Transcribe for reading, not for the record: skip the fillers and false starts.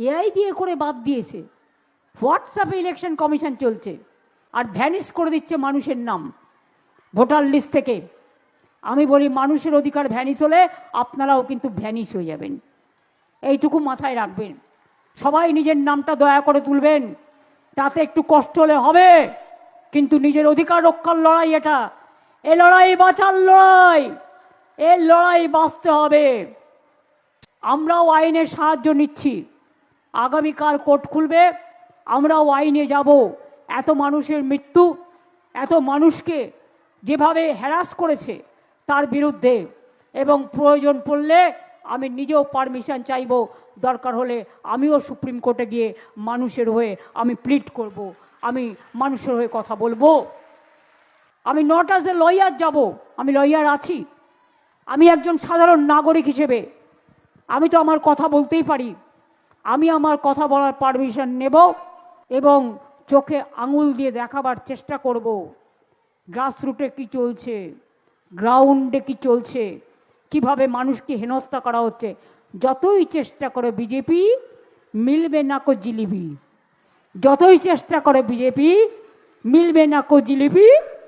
AI দিয়ে করে বাদ দিয়েছে, হোয়াটসঅ্যাপে ইলেকশন কমিশন চলছে, আর ভ্যানিশ করে দিচ্ছে মানুষের নাম ভোটার লিস্ট থেকে। আমি বলি মানুষের অধিকার ভ্যানিশ হলে আপনারাও কিন্তু ভ্যানিশ হয়ে যাবেন, এইটুকু মাথায় রাখবেন। সবাই নিজের নামটা দয়া করে তুলবেন, তাতে একটু কষ্ট হলে হবে, কিন্তু নিজের অধিকার রক্ষার লড়াই এটা, এ লড়াই বাঁচার লড়াই, এ লড়াই বাঁচতে হবে। আমরাও আইনের সাহায্য নিচ্ছি, আগামীকাল কোর্ট খুলবে, আমরাও আইনে যাব। এত মানুষের মৃত্যু, এত মানুষকে যেভাবে হ্যারাস করেছে তার বিরুদ্ধে, এবং প্রয়োজন পড়লে আমি নিজেও পারমিশন চাইব, দরকার হলে আমিও সুপ্রিম কোর্টে গিয়ে মানুষের হয়ে আমি প্লিড করব, আমি মানুষের হয়ে কথা বলবো। আমি নট অ্যাজ এ লয়ার যাব, আমি লয়ার আছি, আমি একজন সাধারণ নাগরিক হিসেবে আমি তো আমার কথা বলতেই পারি, আমি আমার কথা বলার পারমিশন নেব এবং চোখে আঙুল দিয়ে দেখাবার চেষ্টা করব গ্রাসরুটে কি চলছে, গ্রাউন্ডে কি চলছে, কিভাবে মানুষকে হেনস্থা করা হচ্ছে। যতই চেষ্টা করে বিজেপি, মিলবে না কো জিলিপি, যতই চেষ্টা করে বিজেপি, মিলবে না কো জিলিপি।